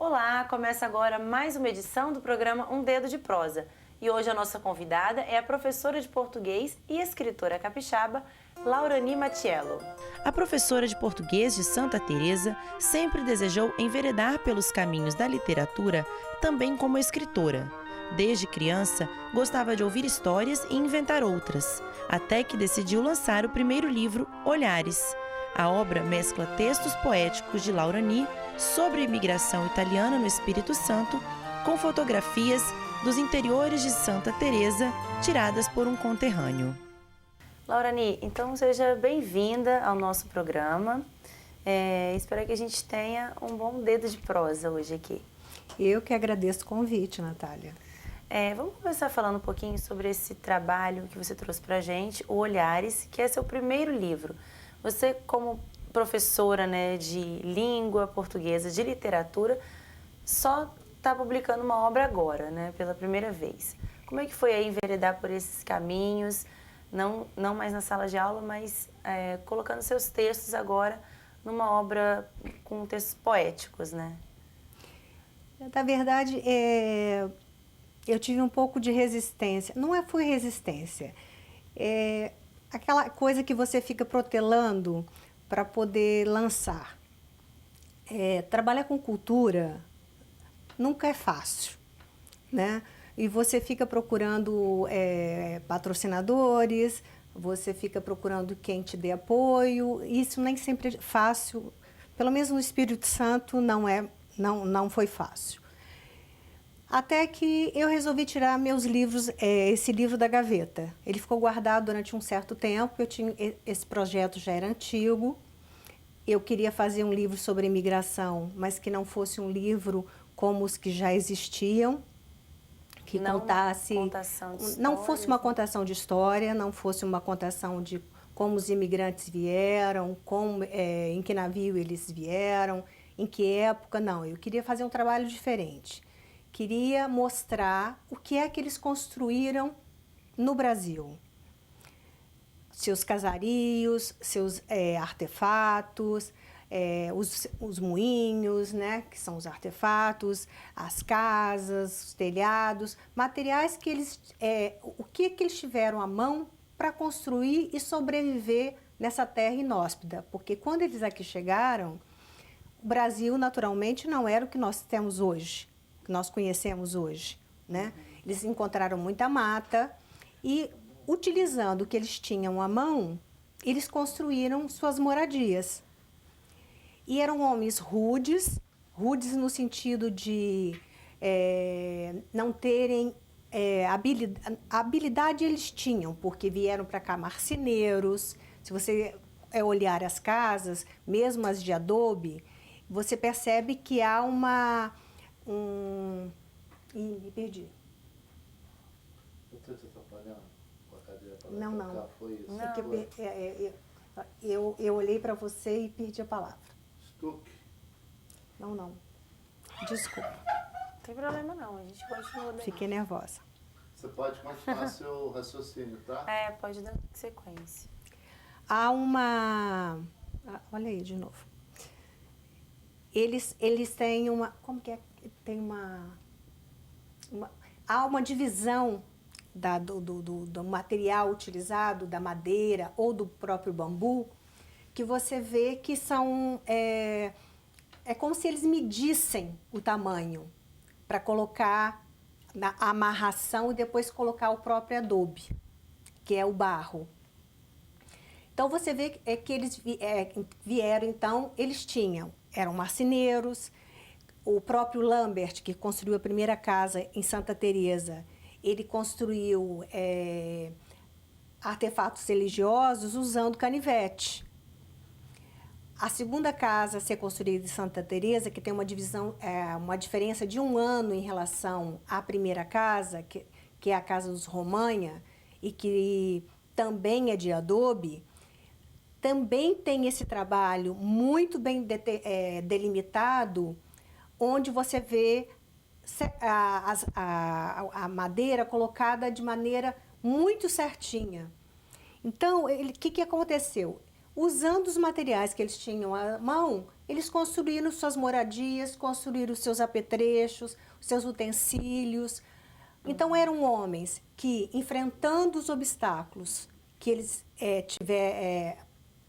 Olá, começa agora mais uma edição do programa Um Dedo de Prosa. E hoje a nossa convidada é a professora de português e escritora capixaba, Laurani Matiello. A professora de português de Santa Teresa sempre desejou enveredar pelos caminhos da literatura, também como escritora. Desde criança, gostava de ouvir histórias e inventar outras, até que decidiu lançar o primeiro livro, Olhares. A obra mescla textos poéticos de Laurani sobre a imigração italiana no Espírito Santo, com fotografias dos interiores de Santa Teresa, tiradas por um conterrâneo. Laurani, então seja bem-vinda ao nosso programa. Espero que a gente tenha um bom dedo de prosa hoje aqui. Eu que agradeço o convite, Natália. Vamos começar falando um pouquinho sobre esse trabalho que você trouxe pra gente, o Olhares, que é seu primeiro livro. Você, como professora, né, de língua portuguesa, de literatura, só está publicando uma obra agora, né, pela primeira vez. Como é que foi aí enveredar por esses caminhos, não mais na sala de aula, mas colocando seus textos agora numa obra com textos poéticos, né? Na verdade, eu tive um pouco de resistência. Não foi resistência. Aquela coisa que você fica protelando para poder lançar. Trabalhar com cultura nunca é fácil, né? E você fica procurando patrocinadores, você fica procurando quem te dê apoio. Isso nem sempre é fácil. Pelo menos no Espírito Santo não foi fácil. Até que eu resolvi tirar meus livros, esse livro da gaveta. Ele ficou guardado durante um certo tempo, esse projeto já era antigo. Eu queria fazer um livro sobre imigração, mas que não fosse um livro como os que já existiam, que não fosse uma contação de história, não fosse uma contação de como os imigrantes vieram, em que navio eles vieram, em que época, não. Eu queria fazer um trabalho diferente. Queria mostrar o que é que eles construíram no Brasil. Seus casarios, seus artefatos, os moinhos, né, que são os artefatos, as casas, os telhados, materiais que o que eles tiveram à mão para construir e sobreviver nessa terra inóspita. Porque quando eles aqui chegaram, o Brasil naturalmente não era o que nós temos hoje, que nós conhecemos hoje, né? Eles encontraram muita mata e, utilizando o que eles tinham à mão, eles construíram suas moradias. E eram homens rudes no sentido de não terem habilidade eles tinham, porque vieram para cá marceneiros. Se você olhar as casas, mesmo as de adobe, você percebe que há me perdi. Eu estou te atrapalhando com a cadeira para Não, cá, não. foi isso? Não. Eu olhei para você e perdi a palavra. Stuck. Não. Desculpa. Não tem problema não, a gente continua daí. Fiquei nervosa. Você pode continuar seu raciocínio, tá? Pode dar sequência. Há olha aí de novo. Eles têm uma... Como que é? Há uma divisão do material utilizado, da madeira ou do próprio bambu, que você vê que são... É como se eles medissem o tamanho para colocar na amarração e depois colocar o próprio adobe, que é o barro. Então você vê que eles vieram, então, eram marceneiros. O próprio Lambert, que construiu a primeira casa em Santa Teresa, ele construiu artefatos religiosos usando canivete. A segunda casa a ser construída em Santa Teresa, que tem uma diferença de 1 ano em relação à primeira casa, que é a casa dos Romanha, e que também é de adobe, também tem esse trabalho muito bem delimitado, onde você vê a madeira colocada de maneira muito certinha. Então, o que aconteceu? usando os materiais que eles tinham à mão, eles construíram suas moradias, construíram seus apetrechos, seus utensílios. Então eram homens que, enfrentando os obstáculos que eles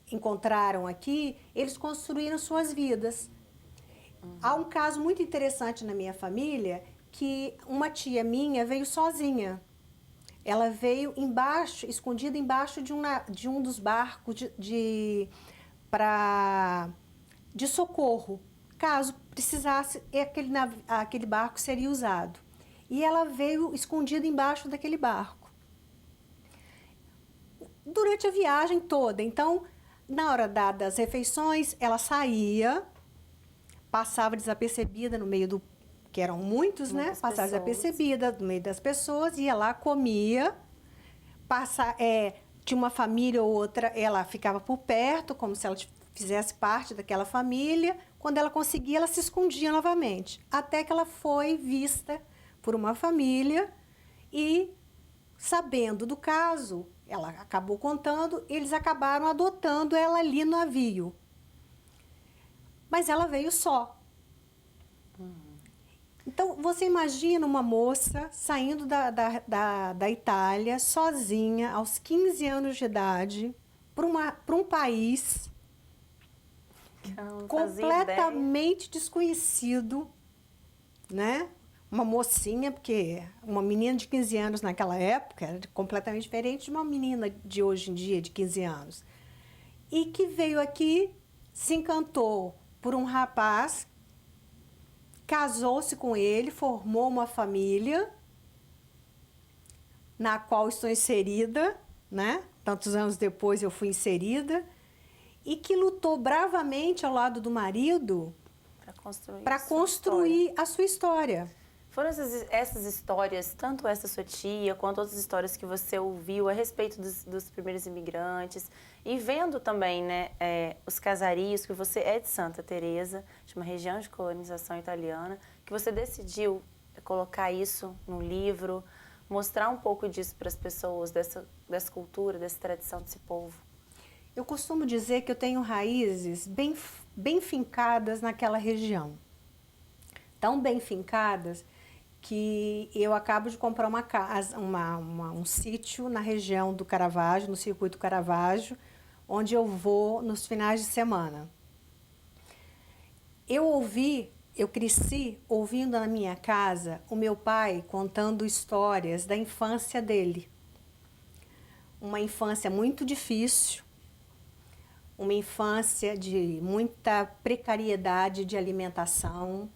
encontraram aqui, eles construíram suas vidas. Há um caso muito interessante na minha família, que uma tia minha veio sozinha. Ela veio embaixo, escondida embaixo de um dos barcos de socorro. Caso precisasse, aquele barco seria usado. E ela veio escondida embaixo daquele barco. Durante a viagem toda. Então, na hora das refeições, ela saía, passava desapercebida no meio do... que eram muitos, né? Passava desapercebida no meio das pessoas, ia lá, comia. Tinha uma família ou outra, ela ficava por perto, como se ela fizesse parte daquela família. Quando ela conseguia, ela se escondia novamente. Até que ela foi vista por uma família e, sabendo do caso, ela acabou contando, eles acabaram adotando ela ali no navio. Mas ela veio só. Então, você imagina uma moça saindo da Itália, sozinha, aos 15 anos de idade, para um país completamente desconhecido, né? Uma mocinha, porque uma menina de 15 anos naquela época era completamente diferente de uma menina de hoje em dia, de 15 anos. E que veio aqui, se encantou por um rapaz, casou-se com ele, formou uma família, na qual estou inserida, né? Tantos anos depois eu fui inserida, e que lutou bravamente ao lado do marido para construir a sua história. Foram essas histórias, tanto essa sua tia, quanto outras histórias que você ouviu a respeito dos primeiros imigrantes, e vendo também, né, os casarios, que você é de Santa Teresa, de uma região de colonização italiana, que você decidiu colocar isso no livro, mostrar um pouco disso para as pessoas, dessa cultura, dessa tradição desse povo. Eu costumo dizer que eu tenho raízes bem fincadas naquela região. Tão bem fincadas que eu acabo de comprar uma casa, um sítio na região do Caravaggio, no circuito Caravaggio, onde eu vou nos finais de semana. Eu cresci ouvindo na minha casa o meu pai contando histórias da infância dele. Uma infância muito difícil, uma infância de muita precariedade de alimentação.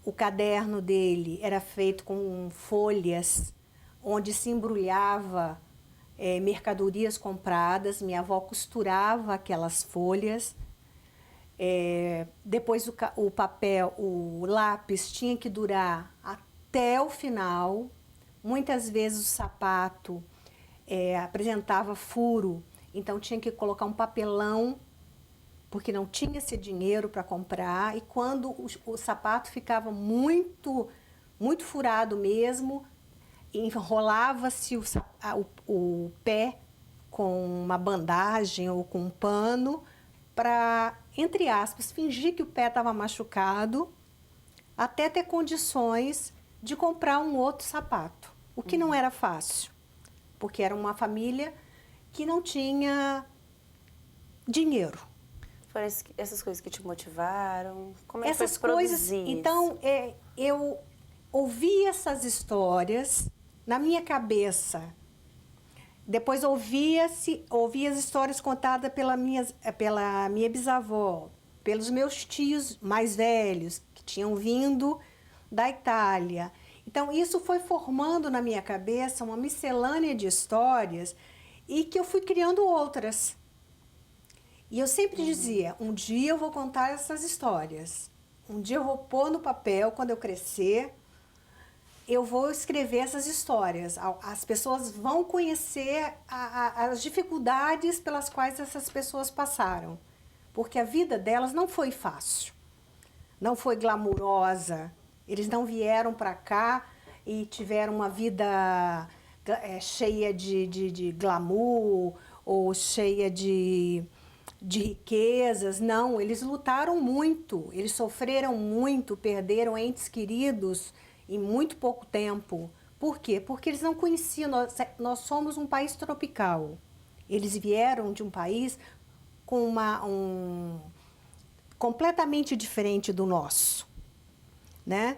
O caderno dele era feito com folhas, onde se embrulhava mercadorias compradas. Minha avó costurava aquelas folhas. Depois o papel, o lápis tinha que durar até o final. Muitas vezes o sapato apresentava furo, então tinha que colocar um papelão, porque não tinha esse dinheiro para comprar, e quando o sapato ficava muito furado mesmo, enrolava-se o pé com uma bandagem ou com um pano para, entre aspas, fingir que o pé estava machucado, até ter condições de comprar um outro sapato, o que não era fácil, porque era uma família que não tinha dinheiro. Foram essas coisas que te motivaram? Como é que essas foi coisas, produzir isso? então, eu ouvi essas histórias na minha cabeça. Depois ouvi as histórias contadas pela minha bisavó, pelos meus tios mais velhos, que tinham vindo da Itália. Então, isso foi formando na minha cabeça uma miscelânea de histórias e que eu fui criando outras. E eu sempre dizia, um dia eu vou contar essas histórias. Um dia eu vou pôr no papel, quando eu crescer, eu vou escrever essas histórias. As pessoas vão conhecer as dificuldades pelas quais essas pessoas passaram. Porque a vida delas não foi fácil, não foi glamurosa. Eles não vieram para cá e tiveram uma vida cheia de glamour ou cheia de riquezas. Não, eles lutaram muito, eles sofreram muito, perderam entes queridos em muito pouco tempo. Por quê? Porque eles não conheciam, nós somos um país tropical. Eles vieram de um país com completamente diferente do nosso, né?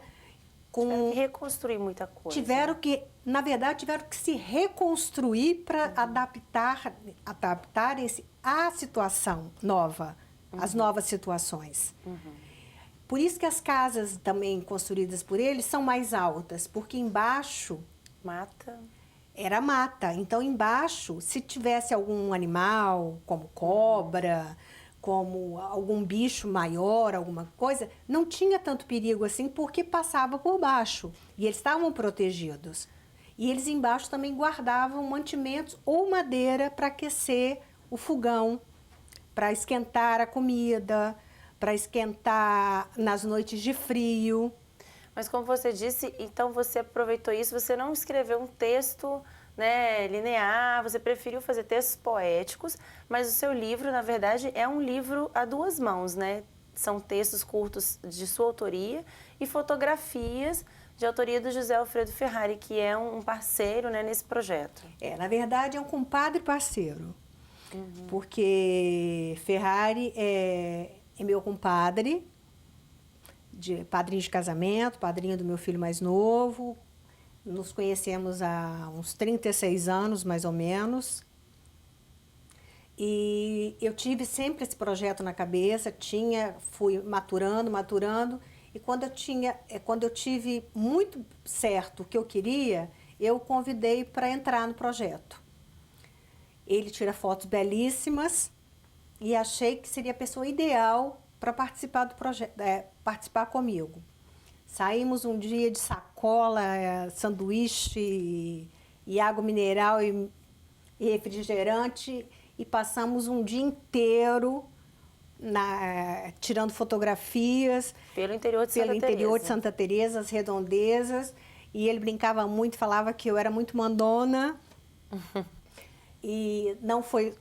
Tiveram que reconstruir muita coisa. Na verdade, tiveram que se reconstruir para adaptarem-se à situação nova, às novas situações. Por isso que as casas também construídas por eles são mais altas, porque embaixo Mata. era mata. Então, embaixo, se tivesse algum animal, como cobra, como algum bicho maior, alguma coisa, não tinha tanto perigo assim, porque passava por baixo. E eles estavam protegidos. E eles embaixo também guardavam mantimentos ou madeira para aquecer o fogão, para esquentar a comida, para esquentar nas noites de frio. Mas como você disse, então você aproveitou isso, você não escreveu um texto, né, linear, você preferiu fazer textos poéticos, mas o seu livro, na verdade, é um livro a duas mãos, né? São textos curtos de sua autoria e fotografias de autoria do José Alfredo Ferrari, que é um parceiro, né, nesse projeto. Na verdade, é um compadre parceiro, porque Ferrari é meu compadre, padrinho de casamento, padrinho do meu filho mais novo. Nos conhecemos há uns 36 anos, mais ou menos. E eu tive sempre esse projeto na cabeça, fui maturando. E quando eu tive muito certo o que eu queria, eu o convidei para entrar no projeto. Ele tira fotos belíssimas e achei que seria a pessoa ideal para participar do projeto, participar comigo. Saímos um dia de sacola, sanduíche e água mineral e refrigerante e passamos um dia inteiro tirando fotografias pelo interior de Santa Teresa, as redondezas. E ele brincava muito, falava que eu era muito mandona. E não foi,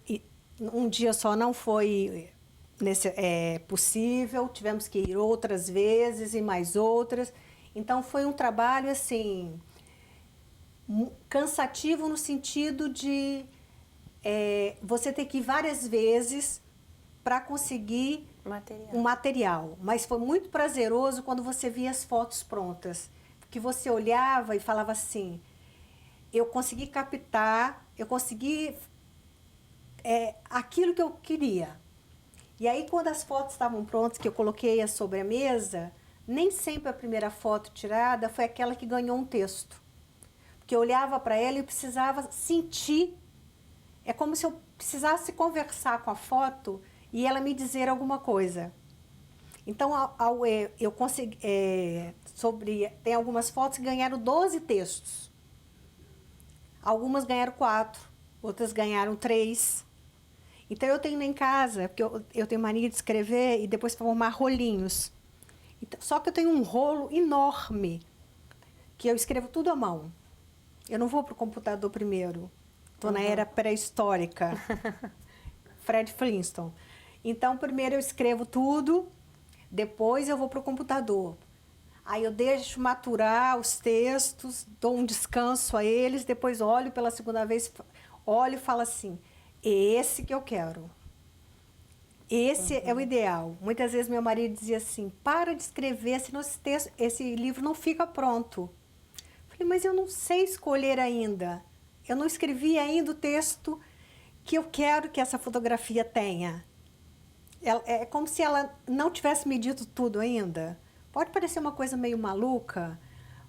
um dia só não foi possível, tivemos que ir outras vezes e mais outras. Então foi um trabalho assim cansativo no sentido de você ter que ir várias vezes para conseguir um material. Mas foi muito prazeroso quando você via as fotos prontas, porque você olhava e falava assim, eu consegui captar, eu consegui aquilo que eu queria. E aí, quando as fotos estavam prontas, que eu coloquei sobre a mesa, nem sempre a primeira foto tirada foi aquela que ganhou um texto. Porque eu olhava para ela e precisava sentir. É como se eu precisasse conversar com a foto e ela me dizer alguma coisa. Então, eu consegui... tem algumas fotos que ganharam 12 textos. Algumas ganharam 4, outras ganharam 3. Então, eu tenho em casa, porque eu tenho mania de escrever e depois formar rolinhos. Então, só que eu tenho um rolo enorme, que eu escrevo tudo à mão. Eu não vou para o computador primeiro. Estou na era pré-histórica. Fred Flintstone. Então, primeiro eu escrevo tudo, depois eu vou para o computador. Aí eu deixo maturar os textos, dou um descanso a eles, depois olho pela segunda vez, olho e falo assim, é esse que eu quero. Esse é o ideal. Muitas vezes meu marido dizia assim, para de escrever, senão esse livro não fica pronto. Eu falei, mas eu não sei escolher ainda. Eu não escrevi ainda o texto que eu quero que essa fotografia tenha. É como se ela não tivesse me dito tudo ainda. Pode parecer uma coisa meio maluca,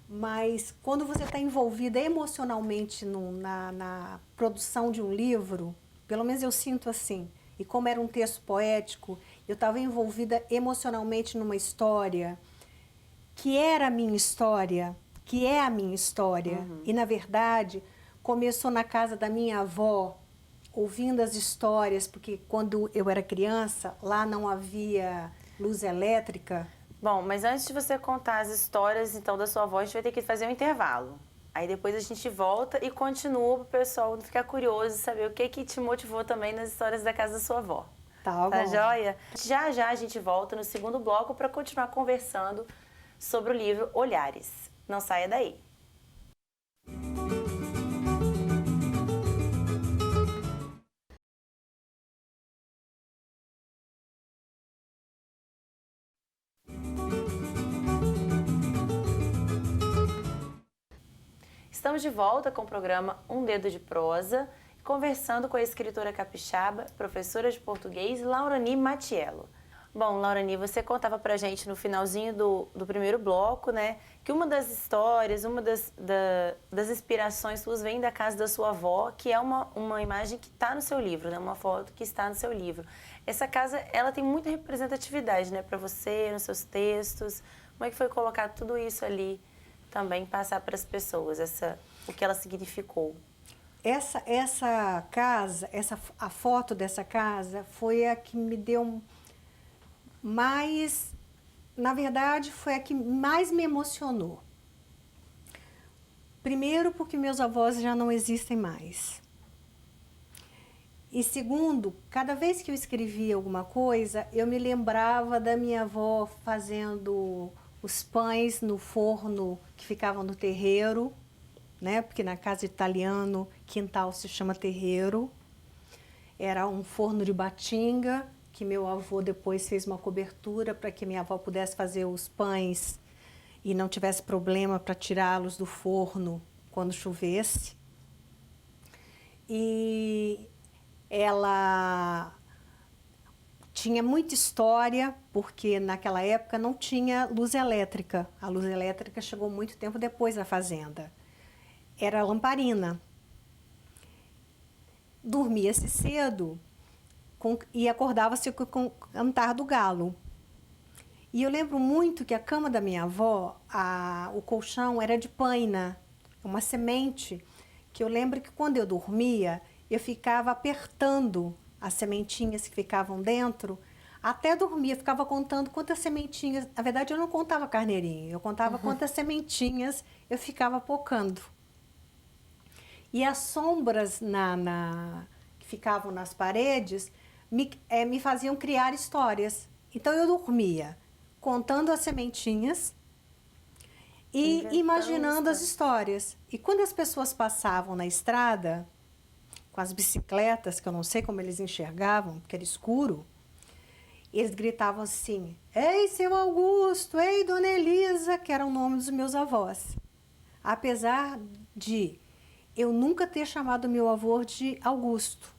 mas quando você está envolvida emocionalmente na produção de um livro, pelo menos eu sinto assim, e como era um texto poético, eu estava envolvida emocionalmente numa história que era a minha história, que é a minha história. E, na verdade, começou na casa da minha avó, ouvindo as histórias, porque quando eu era criança, lá não havia luz elétrica. Bom, mas antes de você contar as histórias, então, da sua avó, a gente vai ter que fazer um intervalo. Aí depois a gente volta e continua para o pessoal ficar curioso e saber o que que te motivou também nas histórias da casa da sua avó. Tá Tá bom. joia? Já já a gente volta no segundo bloco para continuar conversando sobre o livro Olhares. Não saia daí. Estamos de volta com o programa Um Dedo de Prosa, conversando com a escritora capixaba, professora de português, Laurani Matiello. Bom, Laurani, você contava pra gente no finalzinho do primeiro bloco, né, que uma das histórias, uma das inspirações suas vem da casa da sua avó, que é uma imagem que está no seu livro, né, uma foto que está no seu livro. Essa casa, ela tem muita representatividade, né, para você, nos seus textos. Como é que foi colocar tudo isso ali? Também passar para as pessoas o que ela significou. Essa casa, a foto dessa casa foi a que me deu mais, na verdade, foi a que mais me emocionou. Primeiro, porque meus avós já não existem mais. E segundo, cada vez que eu escrevia alguma coisa, eu me lembrava da minha avó fazendo os pães no forno que ficava no terreiro, né? Porque na casa de italiano, quintal se chama terreiro. Era um forno de batinga, que meu avô depois fez uma cobertura para que minha avó pudesse fazer os pães e não tivesse problema para tirá-los do forno quando chovesse. E ela tinha muita história, porque naquela época não tinha luz elétrica. A luz elétrica chegou muito tempo depois da fazenda. Era lamparina. Dormia-se cedo e acordava-se com o cantar do galo. E eu lembro muito que a cama da minha avó, o colchão era de paina, uma semente, que eu lembro que quando eu dormia, eu ficava apertando as sementinhas que ficavam dentro, até dormir, eu ficava contando quantas sementinhas, na verdade eu não contava carneirinho, eu contava quantas sementinhas eu ficava pocando. E as sombras que ficavam nas paredes me faziam criar histórias. Então eu dormia contando as sementinhas e imaginando as histórias. E quando as pessoas passavam na estrada, com as bicicletas, que eu não sei como eles enxergavam, porque era escuro, eles gritavam assim: "Ei, seu Augusto! Ei, dona Elisa!", que era o nome dos meus avós. Apesar de eu nunca ter chamado meu avô de Augusto,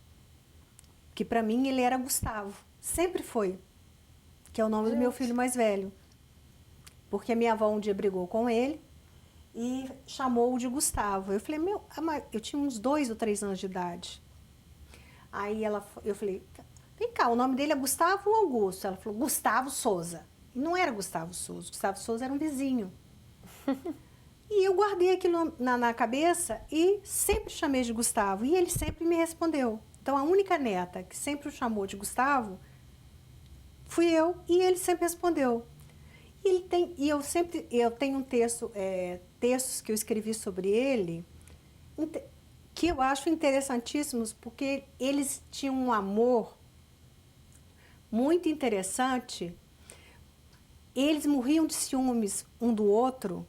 que para mim ele era Gustavo, sempre foi, que é o nome do meu filho mais velho. Porque a minha avó um dia brigou com ele e chamou-o de Gustavo. Eu falei, eu tinha uns 2 ou 3 anos de idade. Aí eu falei, vem cá, o nome dele é Gustavo ou Augusto? Ela falou, Gustavo Souza. E não era Gustavo Souza, Gustavo Souza era um vizinho. E eu guardei aquilo na cabeça e sempre chamei de Gustavo. E ele sempre me respondeu. Então, a única neta que sempre o chamou de Gustavo fui eu e ele sempre respondeu. Eu tenho textos que eu escrevi sobre ele, que eu acho interessantíssimos, porque eles tinham um amor muito interessante. Eles morriam de ciúmes um do outro,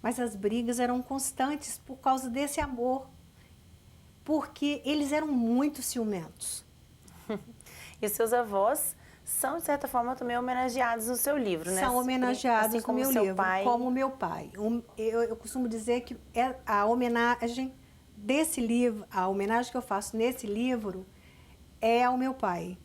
mas as brigas eram constantes por causa desse amor, porque eles eram muito ciumentos. E os seus avós são, de certa forma, também homenageados no seu livro, né? São homenageados assim no meu livro, pai. como o meu pai. Eu costumo dizer que a homenagem desse livro, a homenagem que eu faço nesse livro é ao meu pai.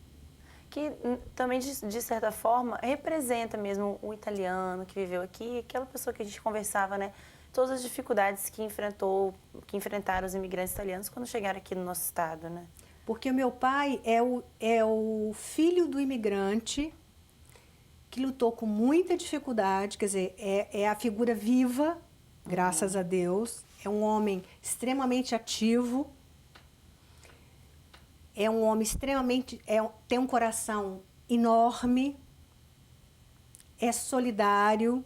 Que também, de certa forma, representa mesmo o italiano que viveu aqui, aquela pessoa que a gente conversava, né? Todas as dificuldades que enfrentaram os imigrantes italianos quando chegaram aqui no nosso estado, né? Porque o meu pai é o filho do imigrante que lutou com muita dificuldade, quer dizer, é a figura viva, graças a Deus. É um homem extremamente ativo, é um homem tem um coração enorme, é solidário,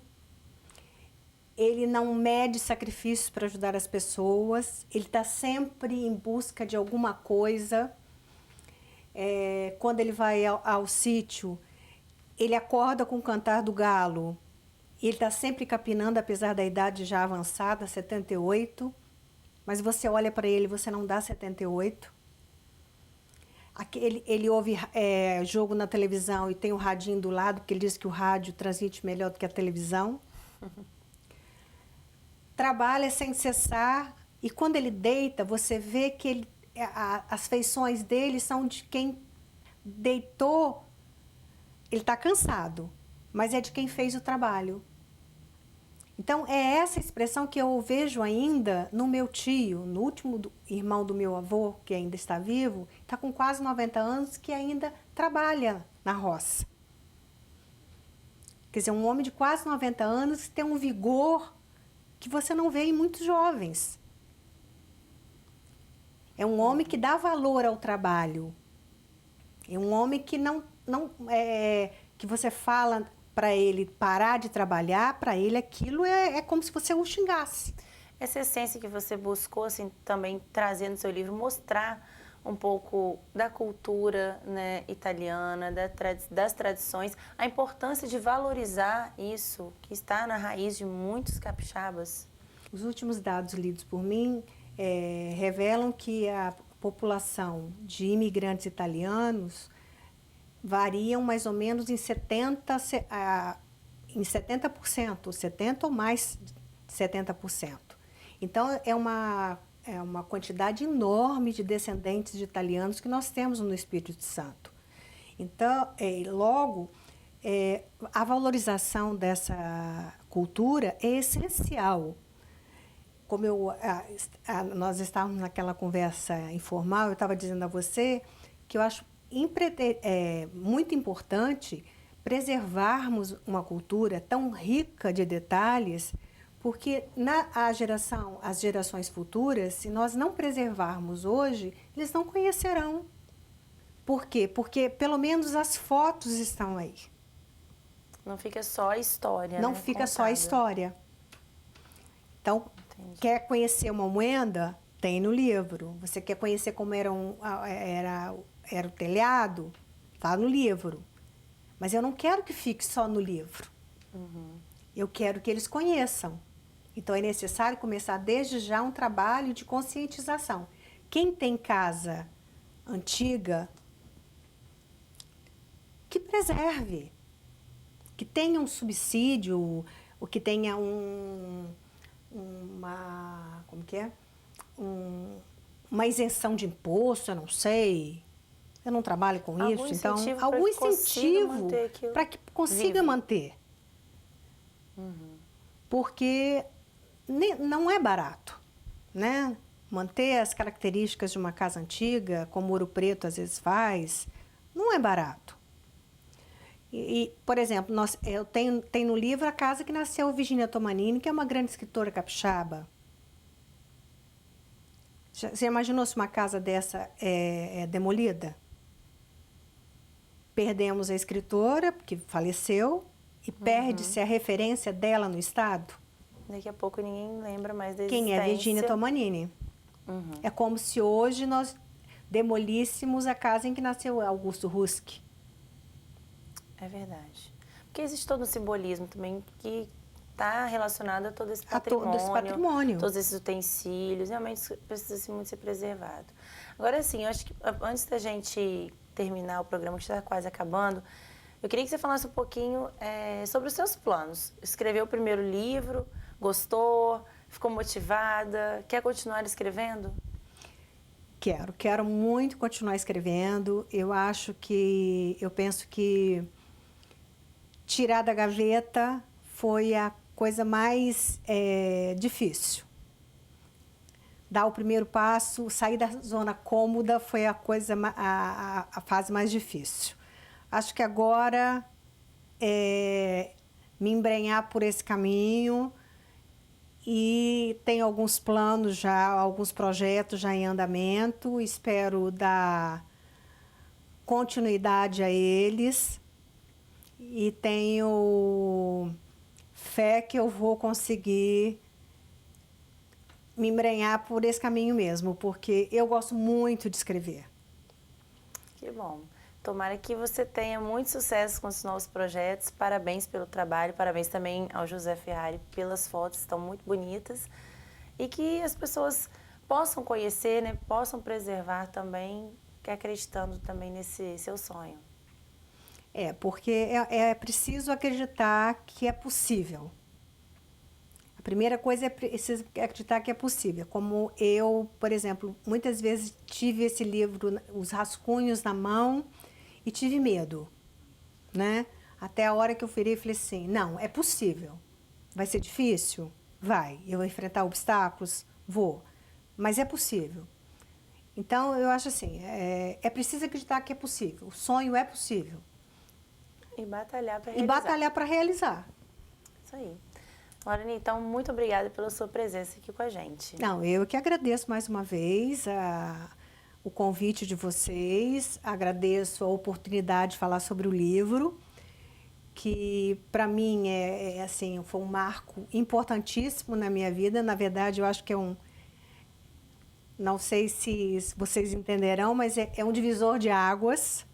ele não mede sacrifícios para ajudar as pessoas, ele está sempre em busca de alguma coisa. Quando ele vai ao sítio, ele acorda com o cantar do galo. Ele está sempre capinando, apesar da idade já avançada, 78. Mas você olha para ele, você não dá 78. Ele ouve jogo na televisão e tem o radinho do lado, porque ele diz que o rádio transmite melhor do que a televisão. Trabalha sem cessar, e quando ele deita, você vê que as feições dele são de quem deitou. Ele está cansado, mas é de quem fez o trabalho. Então, é essa expressão que eu vejo ainda no meu tio, no último irmão do meu avô, que ainda está vivo, está com quase 90 anos, que ainda trabalha na roça. Quer dizer, um homem de quase 90 anos que tem um vigor que você não vê em muitos jovens. É um homem que dá valor ao trabalho. É um homem que que você fala para ele parar de trabalhar, para ele aquilo é como se você o xingasse. Essa essência que você buscou assim, também trazer no seu livro, mostrar um pouco da cultura, né, italiana, das tradições, a importância de valorizar isso que está na raiz de muitos capixabas. Os últimos dados lidos por mim revelam que a população de imigrantes italianos variam mais ou menos em 70%, 70% ou mais de 70%. Então, é uma quantidade enorme de descendentes de italianos que nós temos no Espírito Santo. Então, logo, a valorização dessa cultura é essencial. Como nós estávamos naquela conversa informal, eu estava dizendo a você que eu acho muito importante preservarmos uma cultura tão rica de detalhes, porque as gerações futuras, se nós não preservarmos hoje, eles não conhecerão. Por quê? Porque pelo menos as fotos estão aí. Não fica só a história, Não né, fica contada. só a história. Então, entendi. Quer conhecer uma moenda? Tem no livro. Você quer conhecer como era o telhado? Está no livro. Mas eu não quero que fique só no livro. Uhum. Eu quero que eles conheçam. Então, é necessário começar desde já um trabalho de conscientização. Quem tem casa antiga, que preserve. Que tenha um subsídio, ou que tenha uma isenção de imposto, eu não sei. Eu não trabalho com isso, então algum incentivo para que consiga manter. Uhum. Porque não é barato, né? Manter as características de uma casa antiga, como Ouro Preto às vezes faz, não é barato. Por exemplo, eu tenho no livro a casa que nasceu Virginia Tomanini, que é uma grande escritora capixaba. Você imaginou se uma casa dessa é demolida? Perdemos a escritora, porque faleceu, e perde-se a referência dela no Estado. Daqui a pouco ninguém lembra mais da existência. Quem é Virginia Tomanini? Uhum. É como se hoje nós demolíssemos a casa em que nasceu Augusto Ruski. É verdade. Porque existe todo um simbolismo também que está relacionado a todo esse patrimônio, todos esses utensílios, realmente precisa muito ser preservado. Agora, assim, eu acho que antes da gente terminar o programa, que está quase acabando, eu queria que você falasse um pouquinho sobre os seus planos. Escreveu o primeiro livro, gostou, ficou motivada, quer continuar escrevendo? Quero muito continuar escrevendo. Eu penso que tirar da gaveta foi a coisa mais difícil. Dar o primeiro passo, sair da zona cômoda foi a fase mais difícil. Acho que agora me embrenhar por esse caminho, e tenho alguns planos já, alguns projetos já em andamento, espero dar continuidade a eles, e tenho fé que eu vou conseguir me embrenhar por esse caminho mesmo, porque eu gosto muito de escrever. Que bom. Tomara que você tenha muito sucesso com os novos projetos. Parabéns pelo trabalho, parabéns também ao José Ferrari pelas fotos, estão muito bonitas. E que as pessoas possam conhecer, né, possam preservar também, acreditando também nesse seu sonho. Porque é preciso acreditar que é possível. A primeira coisa é preciso acreditar que é possível. Como eu, por exemplo, muitas vezes tive esse livro, os rascunhos na mão, e tive medo, né? Até a hora que eu virei e falei assim, não, é possível. Vai ser difícil? Vai. Eu vou enfrentar obstáculos? Vou. Mas é possível. Então, eu acho assim, é preciso acreditar que é possível. O sonho é possível. E batalhar para realizar. E batalhar para realizar. Isso aí. Laurani, então, muito obrigada pela sua presença aqui com a gente. Não, eu que agradeço mais uma vez o convite de vocês, agradeço a oportunidade de falar sobre o livro, que para mim assim, foi um marco importantíssimo na minha vida. Na verdade, eu acho que não sei se vocês entenderão, mas é um divisor de águas,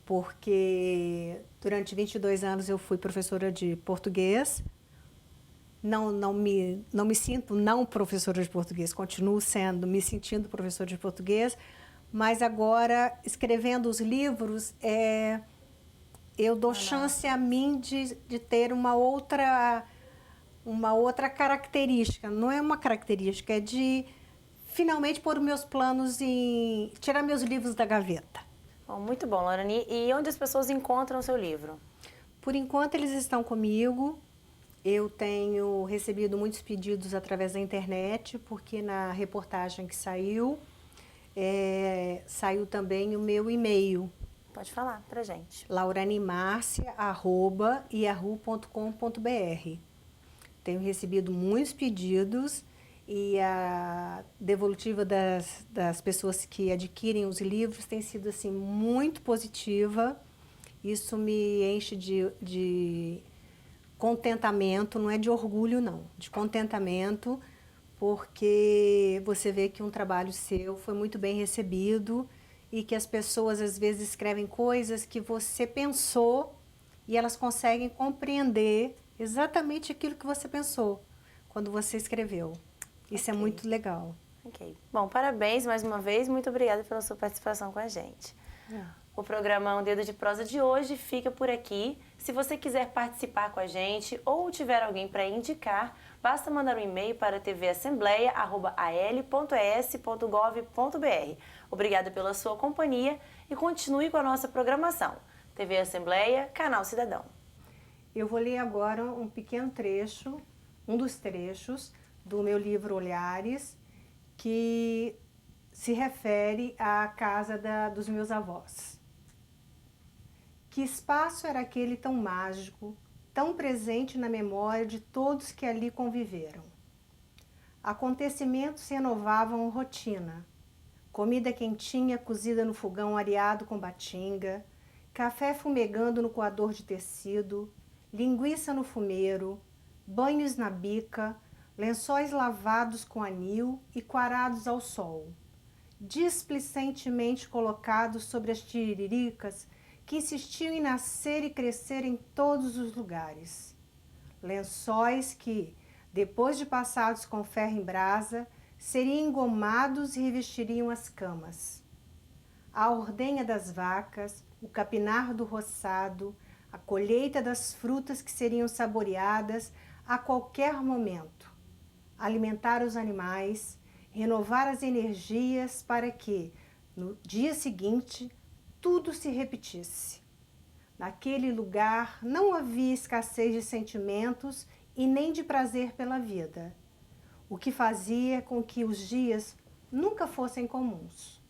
porque durante 22 anos eu fui professora de português. Não me sinto não professora de português, continuo me sentindo professora de português, mas agora, escrevendo os livros, eu dou chance a mim de ter uma outra característica. Não é uma característica, é de finalmente pôr os meus planos tirar meus livros da gaveta. Bom, muito bom, Laurani. E onde as pessoas encontram o seu livro? Por enquanto, eles estão comigo. Eu tenho recebido muitos pedidos através da internet, porque na reportagem que saiu também o meu e-mail. Pode falar pra gente. lauranimarcia@yahoo.com.br. Tenho recebido muitos pedidos e a devolutiva das pessoas que adquirem os livros tem sido assim, muito positiva. Isso me enche de contentamento, não é de orgulho, não, de contentamento, porque você vê que um trabalho seu foi muito bem recebido e que as pessoas às vezes escrevem coisas que você pensou e elas conseguem compreender exatamente aquilo que você pensou quando você escreveu. Isso é muito legal. Ok. Bom, parabéns mais uma vez, muito obrigada pela sua participação com a gente. O programa Um Dedo de Prosa de hoje fica por aqui. Se você quiser participar com a gente ou tiver alguém para indicar, basta mandar um e-mail para tvassembleia@al.es.gov.br. Obrigada pela sua companhia e continue com a nossa programação. TV Assembleia, Canal Cidadão. Eu vou ler agora um pequeno trecho, um dos trechos do meu livro Olhares, que se refere à casa dos meus avós. Que espaço era aquele tão mágico, tão presente na memória de todos que ali conviveram? Acontecimentos renovavam rotina. Comida quentinha cozida no fogão areado com batinga, café fumegando no coador de tecido, linguiça no fumeiro, banhos na bica, lençóis lavados com anil e quarados ao sol, displicentemente colocados sobre as tiriricas que insistiam em nascer e crescer em todos os lugares. Lençóis que, depois de passados com ferro em brasa, seriam engomados e revestiriam as camas. A ordenha das vacas, o capinar do roçado, a colheita das frutas que seriam saboreadas a qualquer momento. Alimentar os animais, renovar as energias para que, no dia seguinte, tudo se repetisse. Naquele lugar não havia escassez de sentimentos e nem de prazer pela vida, o que fazia com que os dias nunca fossem comuns.